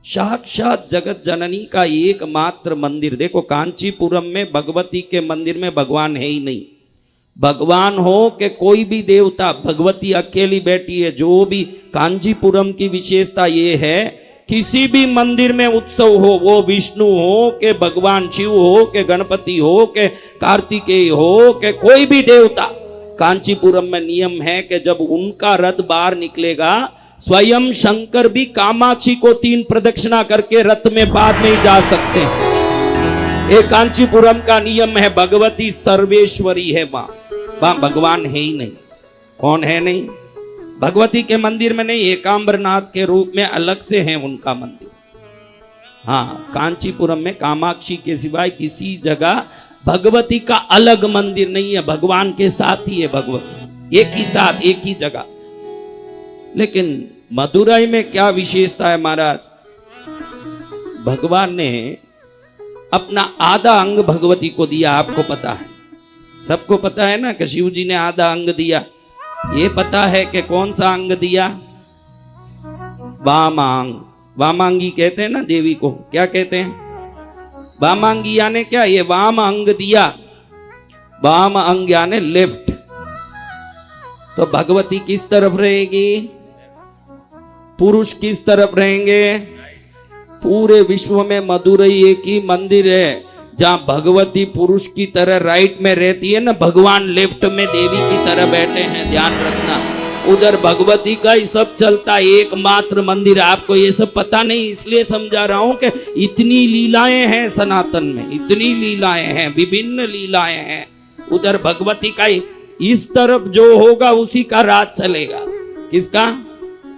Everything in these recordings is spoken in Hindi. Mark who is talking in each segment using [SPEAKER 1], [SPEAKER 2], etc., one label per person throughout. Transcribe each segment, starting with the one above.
[SPEAKER 1] साक्षात जगत जननी का एकमात्र मंदिर। देखो कांचीपुरम में भगवती के मंदिर में भगवान है ही नहीं। भगवान हो कि कोई भी देवता, भगवती अकेली बैठी है। जो भी कांचीपुरम की विशेषता ये है, किसी भी मंदिर में उत्सव हो, वो विष्णु हो कि भगवान शिव हो कि गणपति हो कि कार्तिकेय हो कि कोई भी देवता, कांचीपुरम में नियम है कि जब उनका रथ बाहर निकलेगा, स्वयं शंकर भी कामाक्षी को 3 प्रदक्षिणा करके रथ में बाद में जा सकते हैं। ये कांचीपुरम का नियम है। भगवती सर्वेश्वरी है, वहां भगवान है ही नहीं। कौन है नहीं? भगवती के मंदिर में नहीं, एकांबरनाथ के रूप में अलग से है उनका मंदिर। हाँ, कांचीपुरम में कामाक्षी के सिवाय किसी जगह भगवती का अलग मंदिर नहीं है। भगवान के साथ ही है भगवती, एक ही साथ, एक ही जगह। लेकिन मदुरई में क्या विशेषता है महाराज? भगवान ने अपना आधा अंग भगवती को दिया। आपको पता है, सबको पता है ना कि शिव जी ने आधा अंग दिया। ये पता है कि कौन सा अंग दिया? वामांग। वामांगी कहते हैं ना देवी को, क्या कहते हैं? वामांगी यानी क्या? ये वाम अंग दिया। वाम अंग यानी लेफ्ट। तो भगवती किस तरफ रहेगी? पुरुष किस तरफ रहेंगे? पूरे विश्व में मदुरई एक ही मंदिर है जहां भगवती पुरुष की तरह राइट में रहती है ना, भगवान लेफ्ट में देवी की तरह बैठे हैं। ध्यान रखना, उधर भगवती का ही सब चलता है। एकमात्र मंदिर। आपको ये सब पता नहीं, इसलिए समझा रहा हूं कि इतनी लीलाएं हैं सनातन में, इतनी लीलाएं हैं, विभिन्न लीलाएं हैं। उधर भगवती का ही, इस तरफ जो होगा उसी का राज चलेगा। किसका?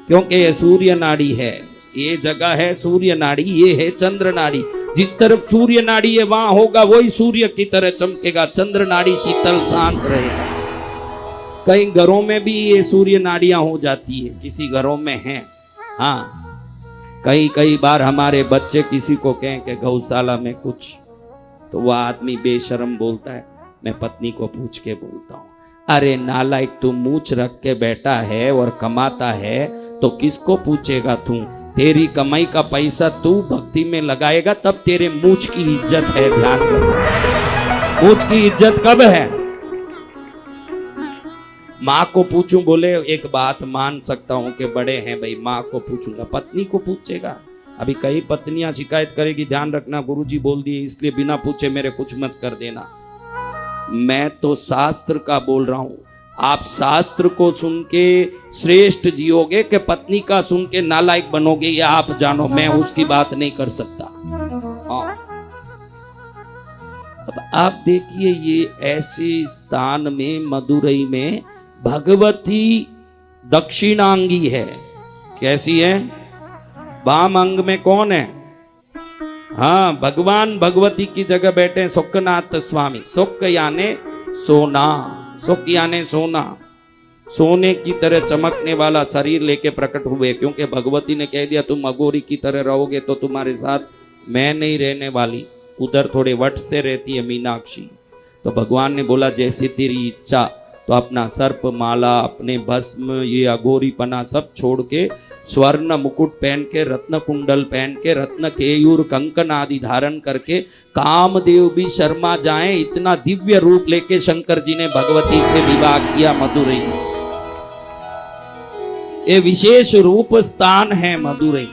[SPEAKER 1] क्योंकि ये सूर्य नाड़ी है, ये जगह है सूर्य नाड़ी, ये है चंद्र नाड़ी। जिस तरफ सूर्य नाड़ी है वहां होगा वही सूर्य की तरह चमकेगा। चंद्र नाड़ी शीतल शांत रहेगा। कई घरों में भी ये सूर्य नाड़ियां हो जाती है, किसी घरों में है। हाँ, कई बार हमारे बच्चे किसी को कहें कि गौशाला में कुछ, तो वह आदमी बेशर्म बोलता है, मैं पत्नी को पूछ के बोलता हूं। अरे नालायक, तू मूछ रख के बैठा है और कमाता है तो किसको पूछेगा तू? तेरी कमाई का पैसा तू भक्ति में लगाएगा तब तेरे मूछ की इज्जत है। ध्यान रखना, मूछ की इज्जत कब है? माँ को पूछूं, बोले एक बात मान सकता हूं कि बड़े हैं भाई, माँ को पूछूंगा। पत्नी को पूछेगा? अभी कई पत्नियां शिकायत करेगी, ध्यान रखना गुरुजी बोल दिए इसलिए बिना पूछे मेरे कुछ मत कर देना। मैं तो शास्त्र का बोल रहा हूं। आप शास्त्र को सुन के श्रेष्ठ जियोगे कि पत्नी का सुन के नालायक बनोगे, ये आप जानो। मैं उसकी बात नहीं कर सकता। अब आप देखिए, ये ऐसे स्थान में मदुरई में भगवती दक्षिणांगी है। कैसी है? वाम अंग में कौन है? हाँ, भगवान भगवती की जगह बैठे हैं सुखनाथ स्वामी। सुख यानी सोना, सुख यानी सोना, सोने की तरह चमकने वाला शरीर लेके प्रकट हुए। क्योंकि भगवती ने कह दिया तुम अघोरी की तरह रहोगे तो तुम्हारे साथ मैं नहीं रहने वाली। उधर थोड़े वट से रहती है मीनाक्षी। तो भगवान ने बोला जैसे तेरी इच्छा। तो अपना सर्प माला, अपने भस्म, ये अघोरीपना सब छोड़ के स्वर्ण मुकुट पहन के, रत्न कुंडल पहन के, रत्न केयूर कंकन आदि धारण करके कामदेव भी शर्मा जाएं, इतना दिव्य रूप लेके शंकर जी ने भगवती से विवाह किया मदुरई। ये विशेष रूप स्थान है मदुरई।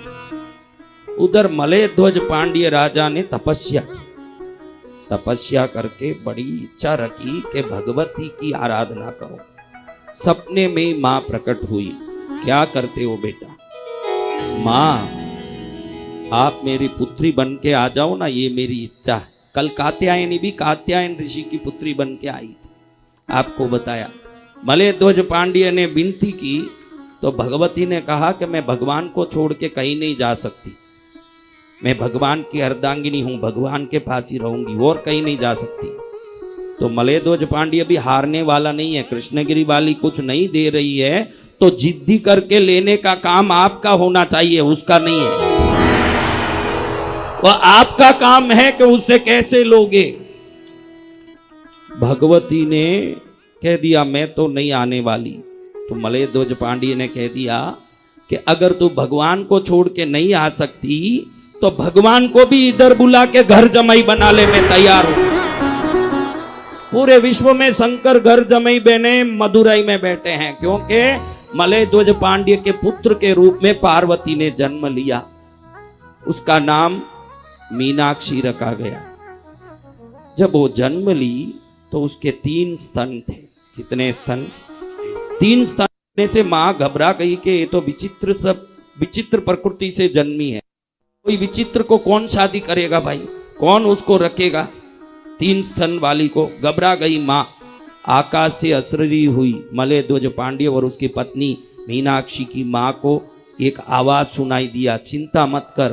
[SPEAKER 1] उधर मलय ध्वज पांड्य राजा ने तपस्या की। तपस्या करके बड़ी इच्छा रखी कि भगवती की आराधना करो। सपने में मां प्रकट हुई। क्या करते हो बेटा? मां, आप मेरी पुत्री बन के आ जाओ ना, ये मेरी इच्छा है। कल कात्यायनी भी कात्यायन ऋषि की पुत्री बन के आई थी, आपको बताया। मलय ध्वज पांड्य ने विनती की तो भगवती ने कहा कि मैं भगवान को छोड़ के कहीं नहीं जा सकती। मैं भगवान की अर्धांगिनी हूं, भगवान के पास ही रहूंगी और कहीं नहीं जा सकती। तो मलय ध्वज पांड्य भी हारने वाला नहीं है। कृष्णगिरी वाली कुछ नहीं दे रही है तो जिद्दी करके लेने का काम आपका होना चाहिए, उसका नहीं है। वह आपका काम है कि उससे कैसे लोगे। भगवती ने कह दिया मैं तो नहीं आने वाली। तो मलय ध्वज पांड्य ने कह दिया कि अगर तू भगवान को छोड़ के नहीं आ सकती तो भगवान को भी इधर बुला के घर जमाई बना ले, मैं तैयार हूं। पूरे विश्व में शंकर घर जमाई बने मदुरई में बैठे हैं, क्योंकि मलय ध्वज पांड्य के पुत्र के रूप में पार्वती ने जन्म लिया। उसका नाम मीनाक्षी रखा गया। जब वो जन्म ली तो उसके 3 स्तन थे। कितने स्तन? 3 स्तन से मां घबरा गई कि ये तो विचित्र प्रकृति से जन्मी है, कोई विचित्र को कौन शादी करेगा भाई, कौन उसको रखेगा? 3 स्तन वाली को घबरा गई मां। आकाश से असररी हुई मलय ध्वज पांड्य और उसकी पत्नी मीनाक्षी की मां को एक आवाज सुनाई दिया, चिंता मत कर,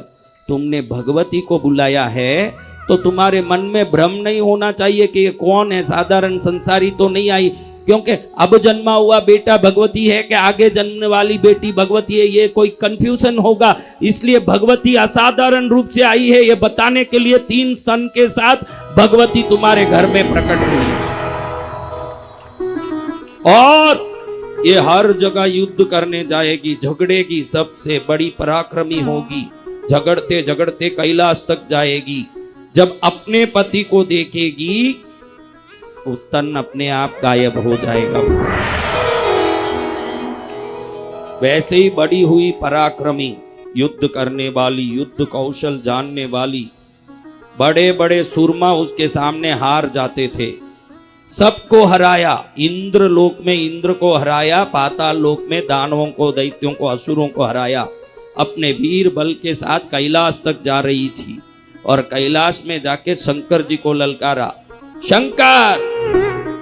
[SPEAKER 1] तुमने भगवती को बुलाया है तो तुम्हारे मन में भ्रम नहीं होना चाहिए कि ये कौन है, साधारण संसारी तो नहीं आई, क्योंकि अब जन्मा हुआ बेटा भगवती है कि आगे जन्मने वाली बेटी भगवती है, ये कोई कंफ्यूजन होगा। इसलिए भगवती असाधारण रूप से आई है, ये बताने के लिए 3 स्तन के साथ भगवती तुम्हारे घर में प्रकट हुई है। और ये हर जगह युद्ध करने जाएगी, झगड़ेगी, सबसे बड़ी पराक्रमी होगी, झगड़ते झगड़ते कैलाश तक जाएगी। जब अपने पति को देखेगी वो स्तन अपने आप गायब हो जाएगा। वैसे ही बड़ी हुई पराक्रमी, युद्ध करने वाली, युद्ध कौशल जानने वाली, बड़े बड़े सुरमा उसके सामने हार जाते थे, सबको हराया। इंद्र लोक में इंद्र को हराया, पाताल लोक में दानवों को, दैत्यों को, असुरों को हराया। अपने वीर बल के साथ कैलाश तक जा रही थी और कैलाश में जाके शंकर जी को ललकारा, शंकर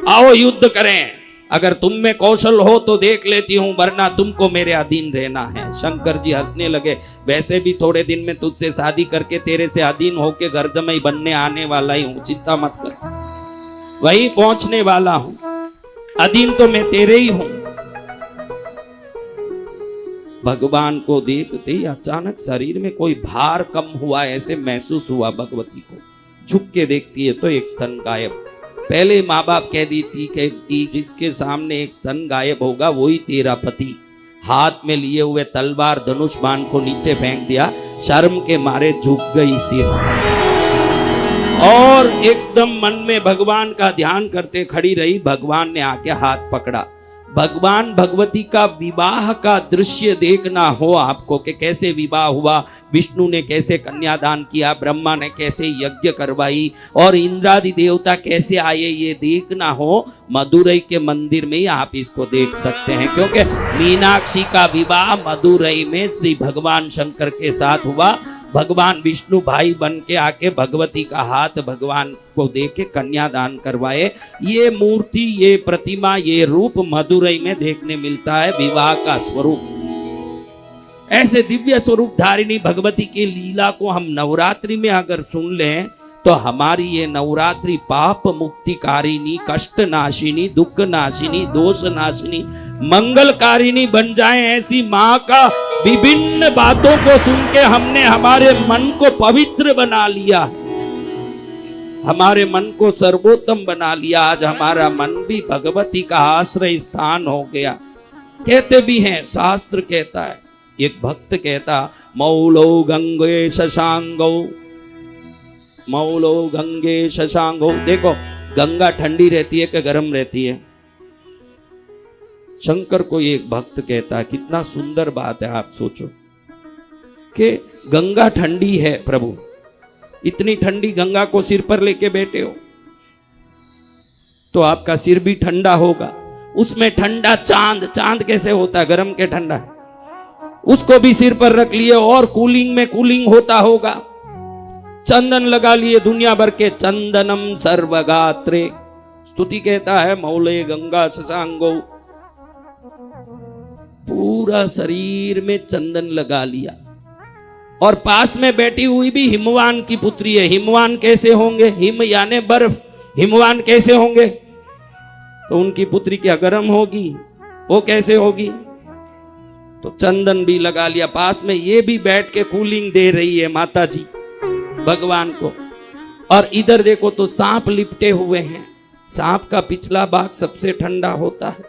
[SPEAKER 1] आओ युद्ध करें, अगर तुम में कौशल हो तो देख लेती हूं, वरना तुमको मेरे अधीन रहना है। शंकर जी हंसने लगे, वैसे भी थोड़े दिन में तुझसे शादी करके तेरे से अधीन होके घर जमाई बनने आने वाला ही हूं, चिंता मत कर, वही पहुंचने वाला हूं, अधीन तो मैं तेरे ही हूं। भगवान को देखते ही अचानक शरीर में कोई भार कम हुआ, ऐसे महसूस हुआ। भगवती को झुक के देखती है तो एक स्तन गायब। पहले माँ बाप कह देती कि जिसके सामने एक स्तन गायब होगा वही तेरा पति। हाथ में लिए हुए तलवार धनुष बाण को नीचे फेंक दिया, शर्म के मारे झुक गई सिर और एकदम मन में भगवान का ध्यान करते खड़ी रही। भगवान ने आके हाथ पकड़ा। भगवान भगवती का विवाह का दृश्य देखना हो आपको कि कैसे विवाह हुआ, विष्णु ने कैसे कन्यादान किया, ब्रह्मा ने कैसे यज्ञ करवाई और इंद्रादि देवता कैसे आए, ये देखना हो मदुरई के मंदिर में ही आप इसको देख सकते हैं, क्योंकि मीनाक्षी का विवाह मदुरई में श्री भगवान शंकर के साथ हुआ। भगवान विष्णु भाई बन के आके भगवती का हाथ भगवान को दे के कन्यादान करवाए। ये मूर्ति, ये प्रतिमा, ये रूप मदुरई में देखने मिलता है, विवाह का स्वरूप। ऐसे दिव्य स्वरूप धारिणी भगवती की लीला को हम नवरात्रि में अगर सुन लें तो हमारी ये नवरात्रि पाप मुक्तिकारिणी, कष्ट नाशिनी, दुख नाशिनी, दोष नाशिनी, मंगलकारिणी बन जाए। ऐसी माँ का विभिन्न बातों को सुन के हमने हमारे मन को पवित्र बना लिया, हमारे मन को सर्वोत्तम बना लिया। आज हमारा मन भी भगवती का आश्रय स्थान हो गया। कहते भी हैं, शास्त्र कहता है, एक भक्त कहता, मौलो गंगे शशांगो, मौलो गंगे शशांगो। देखो गंगा ठंडी रहती है कि गर्म रहती है? शंकर को एक भक्त कहता है, कितना सुंदर बात है। आप सोचो कि गंगा ठंडी है, प्रभु इतनी ठंडी गंगा को सिर पर लेके बैठे हो तो आपका सिर भी ठंडा होगा। उसमें ठंडा चांद, चांद कैसे होता है? गर्म के ठंडा है। उसको भी सिर पर रख लिए और कूलिंग में कूलिंग होता होगा। चंदन लगा लिए दुनिया भर के, चंदनम सर्वगात्रे। स्तुति कहता है, मौले गंगा शशांगो, पूरा शरीर में चंदन लगा लिया। और पास में बैठी हुई भी हिमवान की पुत्री है। हिमवान कैसे होंगे? हिम यानी बर्फ, हिमवान कैसे होंगे? तो उनकी पुत्री क्या गर्म होगी? वो कैसे होगी? तो चंदन भी लगा लिया पास में, ये भी बैठ के कूलिंग दे रही है माता जी भगवान को। और इधर देखो तो सांप लिपटे हुए हैं। सांप का पिछला भाग सबसे ठंडा होता है,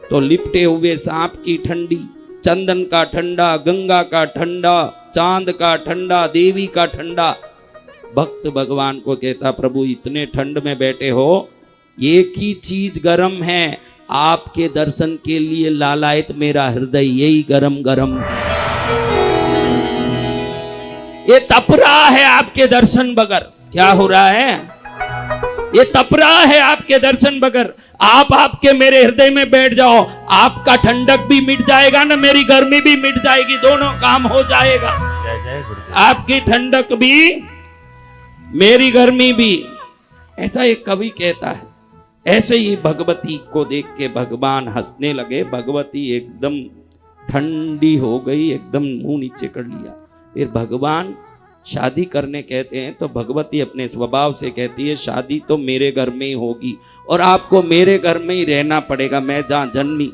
[SPEAKER 1] तो लिपटे हुए सांप की ठंडी चंदन का ठंडा, गंगा का ठंडा, चांद का ठंडा, देवी का ठंडा। भक्त भगवान को कहता प्रभु इतने ठंड में बैठे हो, एक ही चीज गर्म है, आपके दर्शन के लिए लालायत मेरा हृदय, यही गरम गरम ये तप रहा है आपके दर्शन बगैर। क्या हो रहा है? ये तप रहा है आपके दर्शन बगैर। आप आपके मेरे हृदय में बैठ जाओ, आपका ठंडक भी मिट जाएगा ना, मेरी गर्मी भी मिट जाएगी, दोनों काम हो जाएगा। आपकी ठंडक भी मेरी गर्मी भी। ऐसा एक कवि कहता है। ऐसे ही भगवती को देख के भगवान हंसने लगे। भगवती एकदम ठंडी हो गई, एकदम मुंह नीचे कर लिया। फिर भगवान शादी करने कहते हैं तो भगवती अपने स्वभाव से कहती है शादी तो मेरे घर में ही होगी और आपको मेरे घर में ही रहना पड़ेगा, मैं जहाँ जन्मी।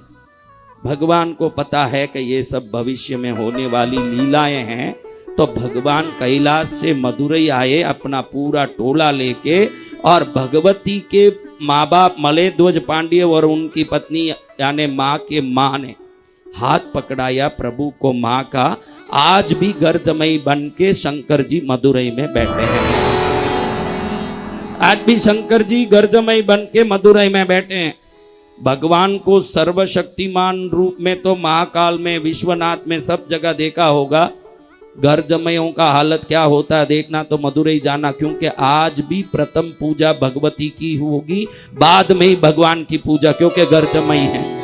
[SPEAKER 1] भगवान को पता है कि ये सब भविष्य में होने वाली लीलाएं हैं, तो भगवान कैलाश से मदुरई आए अपना पूरा टोला लेके, और भगवती के माँ बाप मलयध्वज पांड्य और उनकी पत्नी यानी माँ के माँ ने हाथ पकड़ाया प्रभु को माँ का। आज भी घर जमई बन के शंकर जी मदुरई में बैठे हैं। आज भी शंकर जी घर जमई बन के मदुरई में बैठे हैं। भगवान को सर्वशक्तिमान रूप में तो महाकाल में, विश्वनाथ में, सब जगह देखा होगा। घर जमैयों का हालत क्या होता है देखना तो मदुरई जाना, क्योंकि आज भी प्रथम पूजा भगवती की होगी, बाद में ही भगवान की पूजा, क्योंकि घर जमई है।